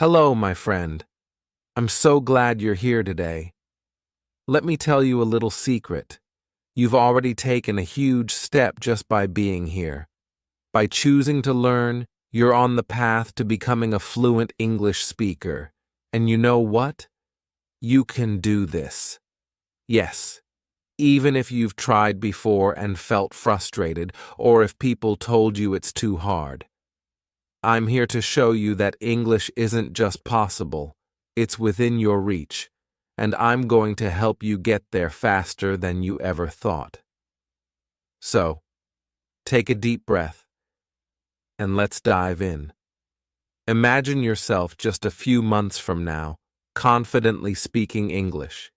Hello, my friend. I'm so glad you're here today. Let me tell you a little secret. You've already taken a huge step just by being here. By choosing to learn, you're on the path to becoming a fluent English speaker. And you know what? You can do this. Yes, even if you've tried before and felt frustrated, or if people told you it's too hard. I'm here to show you that English isn't just possible, it's within your reach, and I'm going to help you get there faster than you ever thought. So, take a deep breath, and let's dive in. Imagine yourself just a few months from now, confidently speaking English,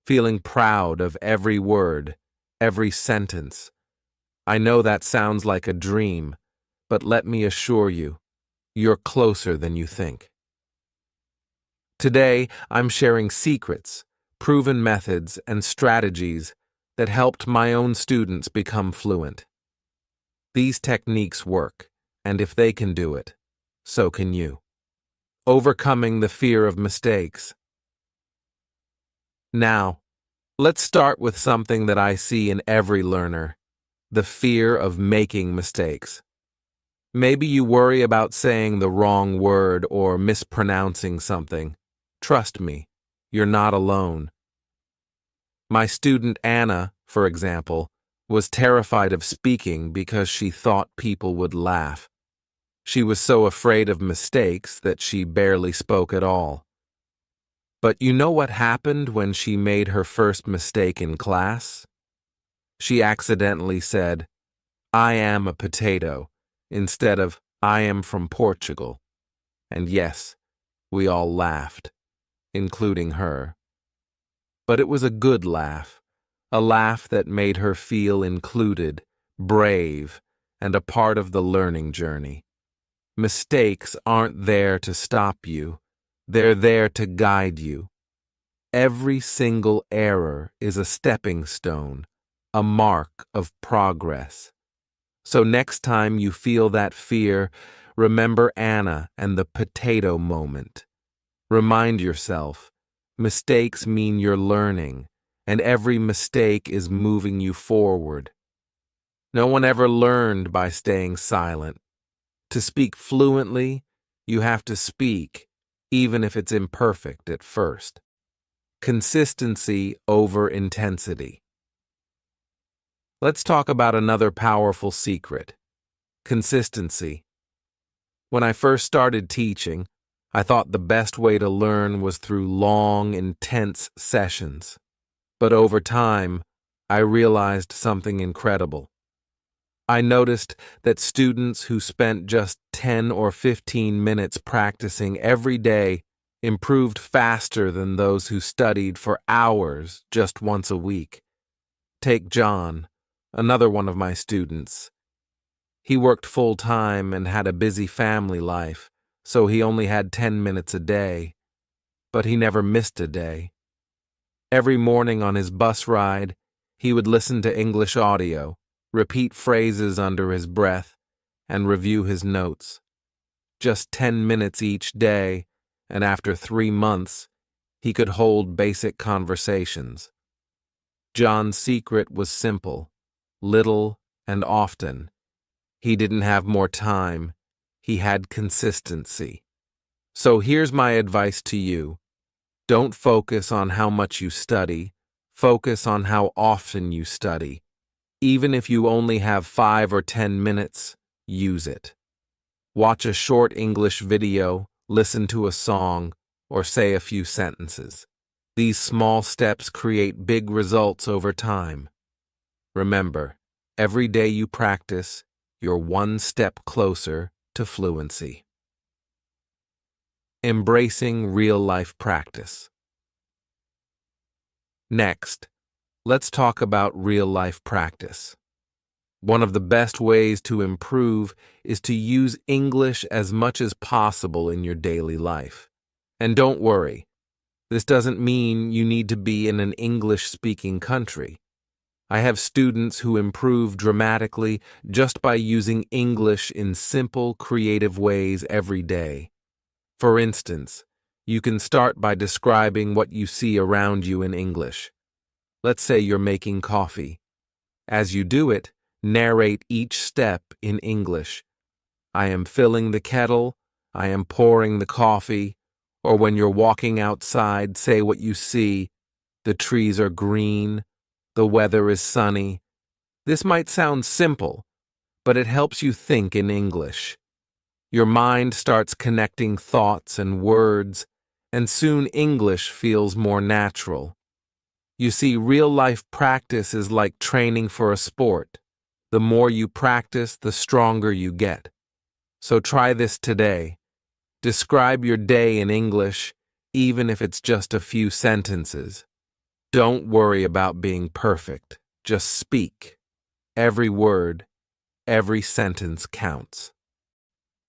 feeling proud of every word, every sentence. I know that sounds like a dream, but let me assure you, you're closer than you think. Today, I'm sharing secrets, proven methods, and strategies that helped my own students become fluent. These techniques work, and if they can do it, so can you. Overcoming the fear of mistakes. Now, let's start with something that I see in every learner: the fear of making mistakes. Maybe you worry about saying the wrong word or mispronouncing something. Trust me, you're not alone. My student Anna, for example, was terrified of speaking because she thought people would laugh. She was so afraid of mistakes that she barely spoke at all. But you know what happened when she made her first mistake in class? She accidentally said, "I am a potato," instead of "I am from Portugal." And yes, we all laughed, including her. But it was a good laugh, a laugh that made her feel included, brave, and a part of the learning journey. Mistakes aren't there to stop you, they're there to guide you. Every single error is a stepping stone, a mark of progress. So next time you feel that fear, remember Anna and the potato moment. Remind yourself, mistakes mean you're learning, and every mistake is moving you forward. No one ever learned by staying silent. To speak fluently, you have to speak, even if it's imperfect at first. Consistency over intensity. Let's talk about another powerful secret: consistency. When I first started teaching, I thought the best way to learn was through long, intense sessions. But over time, I realized something incredible. I noticed that students who spent just 10 or 15 minutes practicing every day improved faster than those who studied for hours just once a week. Take John, another one of my students. He worked full-time and had a busy family life, so he only had 10 minutes a day. But he never missed a day. Every morning on his bus ride, he would listen to English audio, repeat phrases under his breath, and review his notes. Just 10 minutes each day, and after 3 months, he could hold basic conversations. John's secret was simple: little and often. He didn't have more time, he had consistency. So here's my advice to you. Don't focus on how much you study, focus on how often you study. Even if you only have 5 or 10 minutes, use it. Watch a short English video, listen to a song, or say a few sentences. These small steps create big results over time. Remember, every day you practice, you're one step closer to fluency. Embracing real-life practice. Next, let's talk about real-life practice. One of the best ways to improve is to use English as much as possible in your daily life. And don't worry, this doesn't mean you need to be in an English-speaking country. I have students who improve dramatically just by using English in simple, creative ways every day. For instance, you can start by describing what you see around you in English. Let's say you're making coffee. As you do it, narrate each step in English. I am filling the kettle, I am pouring the coffee, or when you're walking outside, say what you see. The trees are green, the weather is sunny. This might sound simple, but it helps you think in English. Your mind starts connecting thoughts and words, and soon English feels more natural. You see, real-life practice is like training for a sport. The more you practice, the stronger you get. So try this today. Describe your day in English, even if it's just a few sentences. Don't worry about being perfect. Just speak. Every word, every sentence counts.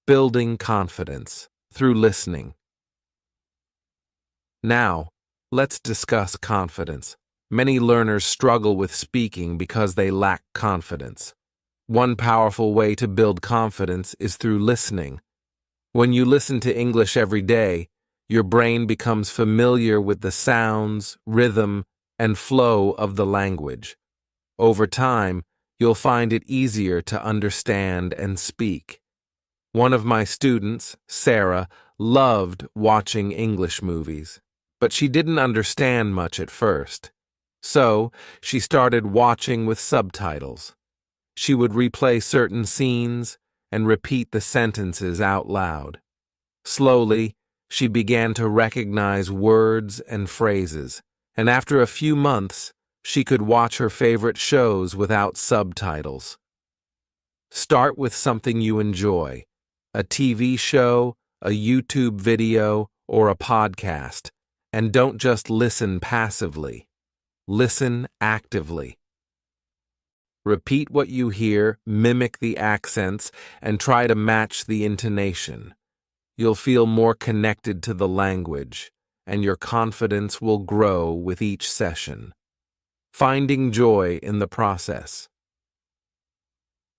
Building confidence through listening. Now, let's discuss confidence. Many learners struggle with speaking because they lack confidence. One powerful way to build confidence is through listening. When you listen to English every day, your brain becomes familiar with the sounds, rhythm, and flow of the language. Over time, you'll find it easier to understand and speak. One of my students, Sarah, loved watching English movies, but she didn't understand much at first. So, she started watching with subtitles. She would replay certain scenes and repeat the sentences out loud. Slowly, she began to recognize words and phrases, and after a few months, she could watch her favorite shows without subtitles. Start with something you enjoy, a TV show, a YouTube video, or a podcast, and don't just listen passively. Listen actively. Repeat what you hear, mimic the accents, and try to match the intonation. You'll feel more connected to the language, and your confidence will grow with each session. Finding joy in the process.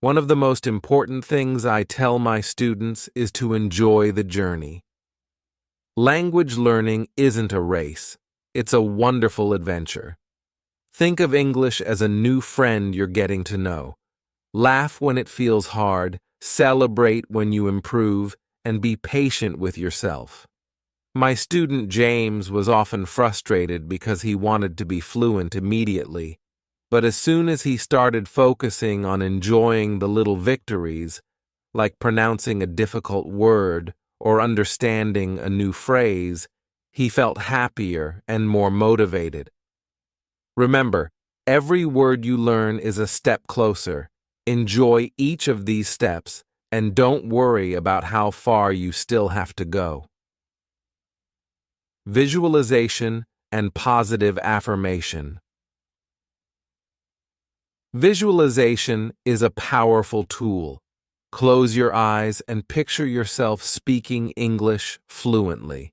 One of the most important things I tell my students is to enjoy the journey. Language learning isn't a race. It's a wonderful adventure. Think of English as a new friend you're getting to know. Laugh when it feels hard, celebrate when you improve, and be patient with yourself. My student James was often frustrated because he wanted to be fluent immediately, but as soon as he started focusing on enjoying the little victories, like pronouncing a difficult word or understanding a new phrase, he felt happier and more motivated. Remember, every word you learn is a step closer. Enjoy each of these steps, and don't worry about how far you still have to go. Visualization and positive affirmation. Visualization is a powerful tool. Close your eyes and picture yourself speaking English fluently.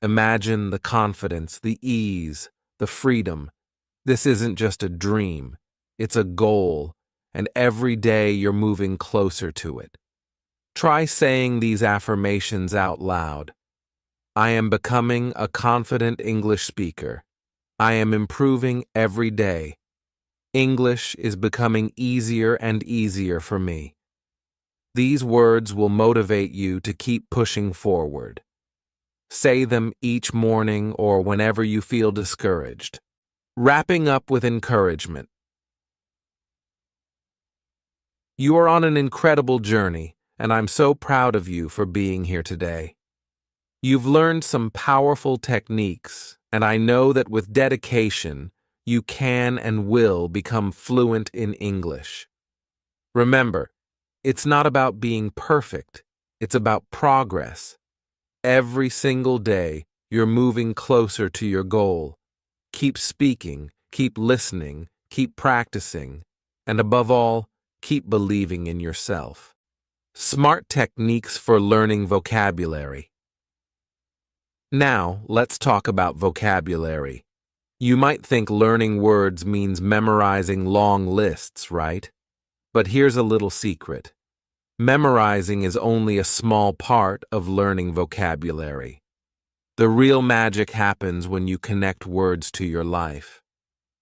Imagine the confidence, the ease, the freedom. This isn't just a dream, it's a goal, and every day you're moving closer to it. Try saying these affirmations out loud. I am becoming a confident English speaker. I am improving every day. English is becoming easier and easier for me. These words will motivate you to keep pushing forward. Say them each morning or whenever you feel discouraged. Wrapping up with encouragement. You are on an incredible journey, and I'm so proud of you for being here today. You've learned some powerful techniques, and I know that with dedication, you can and will become fluent in English. Remember, it's not about being perfect, it's about progress. Every single day, you're moving closer to your goal. Keep speaking, keep listening, keep practicing, and above all, keep believing in yourself. Smart techniques for learning vocabulary. Now, let's talk about vocabulary. You might think learning words means memorizing long lists, right? But here's a little secret. Memorizing is only a small part of learning vocabulary. The real magic happens when you connect words to your life.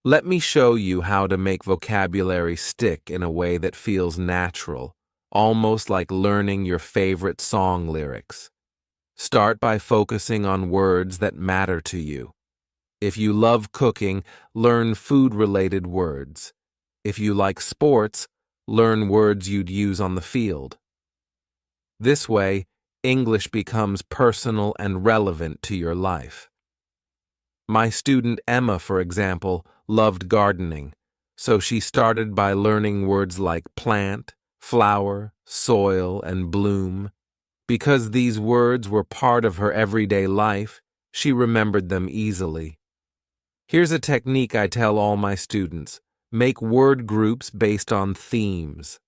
Let me show you how to make vocabulary stick in a way that feels natural, almost like learning your favorite song lyrics. Start by focusing on words that matter to you. If you love cooking, learn food-related words. If you like sports, learn words you'd use on the field. This way, English becomes personal and relevant to your life. My student Emma, for example, loved gardening, so she started by learning words like plant, flower, soil, and bloom. Because these words were part of her everyday life, she remembered them easily. Here's a technique I tell all my students. Make word groups based on themes.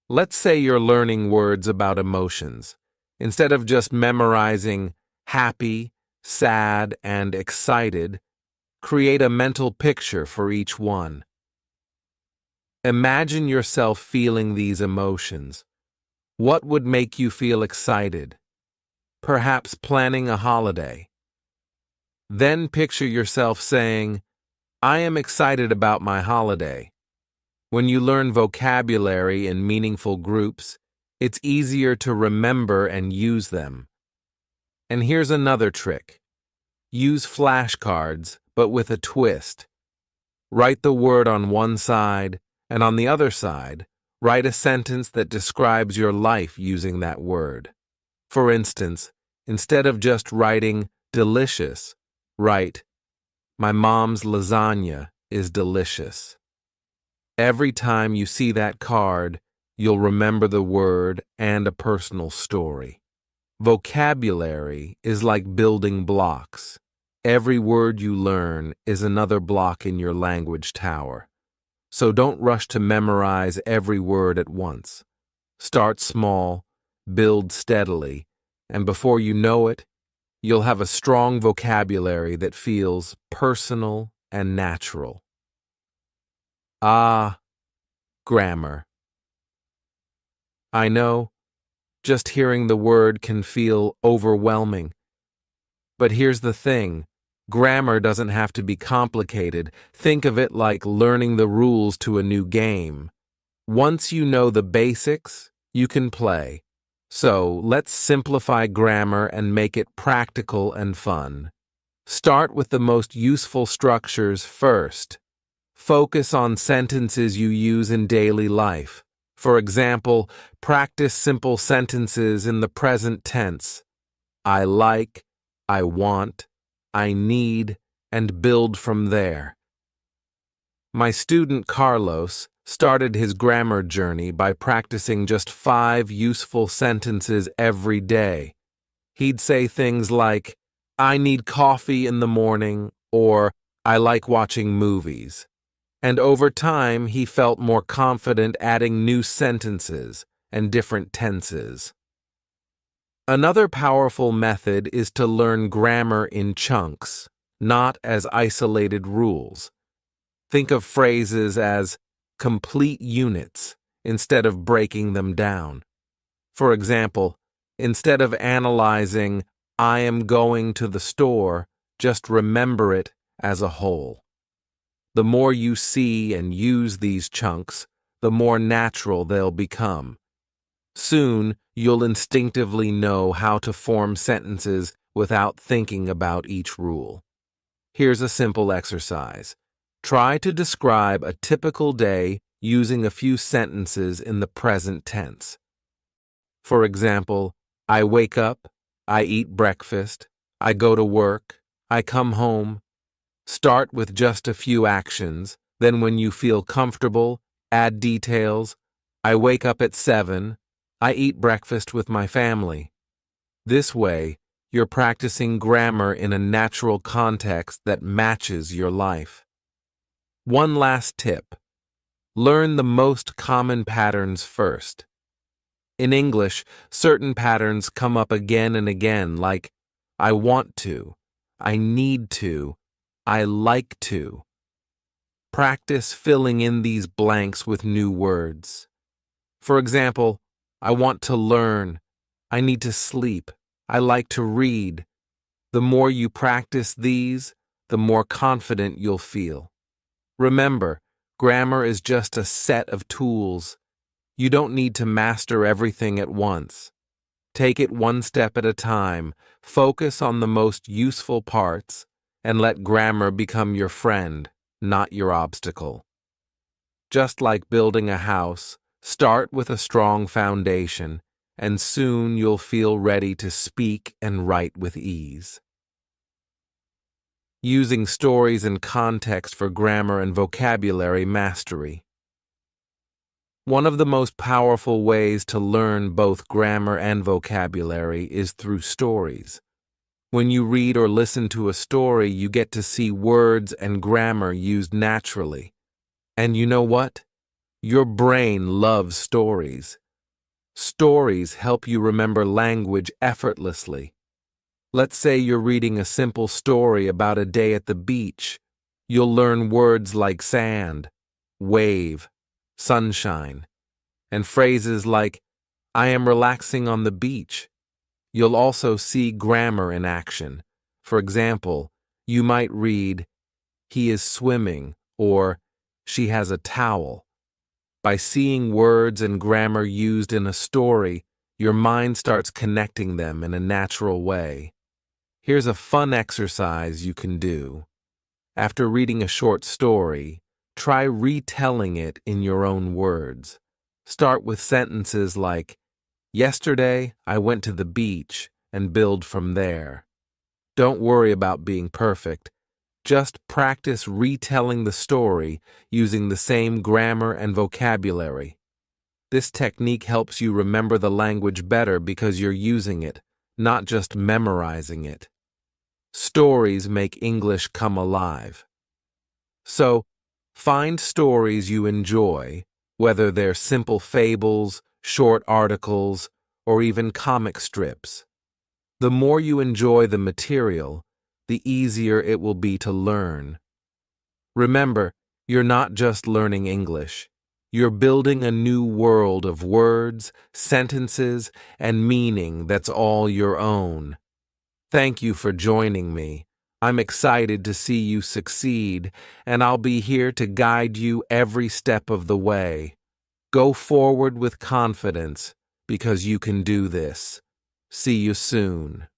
Let's say you're learning words about emotions. Instead of just memorizing happy, sad, and excited, create a mental picture for each one. Imagine yourself feeling these emotions. What would make you feel excited? Perhaps planning a holiday. Then picture yourself saying, I am excited about my holiday. When you learn vocabulary in meaningful groups, it's easier to remember and use them. And here's another trick. Use flashcards, but with a twist. Write the word on one side, and on the other side, write a sentence that describes your life using that word. For instance, instead of just writing delicious, write, my mom's lasagna is delicious. Every time you see that card, you'll remember the word and a personal story. Vocabulary is like building blocks. Every word you learn is another block in your language tower. So don't rush to memorize every word at once. Start small, build steadily, and before you know it, you'll have a strong vocabulary that feels personal and natural. Grammar. I know, just hearing the word can feel overwhelming. But here's the thing, grammar doesn't have to be complicated. Think of it like learning the rules to a new game. Once you know the basics, you can play. So let's simplify grammar and make it practical and fun. Start with the most useful structures first. Focus on sentences you use in daily life. For example, practice simple sentences in the present tense. I like, I want, I need, and build from there. My student Carlos started his grammar journey by practicing just 5 useful sentences every day. He'd say things like, I need coffee in the morning, or I like watching movies. And over time, he felt more confident adding new sentences and different tenses. Another powerful method is to learn grammar in chunks, not as isolated rules. Think of phrases as complete units instead of breaking them down. For example, instead of analyzing, I am going to the store, just remember it as a whole. The more you see and use these chunks, the more natural they'll become. Soon, you'll instinctively know how to form sentences without thinking about each rule. Here's a simple exercise. Try to describe a typical day using a few sentences in the present tense. For example, I wake up, I eat breakfast, I go to work, I come home. Start with just a few actions, then when you feel comfortable, add details. I wake up at 7, I eat breakfast with my family. This way, you're practicing grammar in a natural context that matches your life. One last tip. Learn the most common patterns first. In English, certain patterns come up again and again, like I want to, I need to, I like to. Practice filling in these blanks with new words. For example, I want to learn. I need to sleep. I like to read. The more you practice these, the more confident you'll feel. Remember, grammar is just a set of tools. You don't need to master everything at once. Take it one step at a time, focus on the most useful parts, and let grammar become your friend, not your obstacle. Just like building a house, start with a strong foundation, and soon you'll feel ready to speak and write with ease. Using stories and context for grammar and vocabulary mastery. One of the most powerful ways to learn both grammar and vocabulary is through stories. When you read or listen to a story, you get to see words and grammar used naturally. And you know what? Your brain loves stories. Stories help you remember language effortlessly. Let's say you're reading a simple story about a day at the beach. You'll learn words like sand, wave, sunshine, and phrases like, I am relaxing on the beach. You'll also see grammar in action. For example, you might read, he is swimming, or she has a towel. By seeing words and grammar used in a story, your mind starts connecting them in a natural way. Here's a fun exercise you can do. After reading a short story, try retelling it in your own words. Start with sentences like, yesterday I went to the beach, and build from there. Don't worry about being perfect. Just practice retelling the story using the same grammar and vocabulary. This technique helps you remember the language better because you're using it, not just memorizing it. Stories make English come alive. So, find stories you enjoy, whether they're simple fables, short articles, or even comic strips. The more you enjoy the material, the easier it will be to learn. Remember, you're not just learning English. You're building a new world of words, sentences, and meaning that's all your own. Thank you for joining me. I'm excited to see you succeed, and I'll be here to guide you every step of the way. Go forward with confidence, because you can do this. See you soon.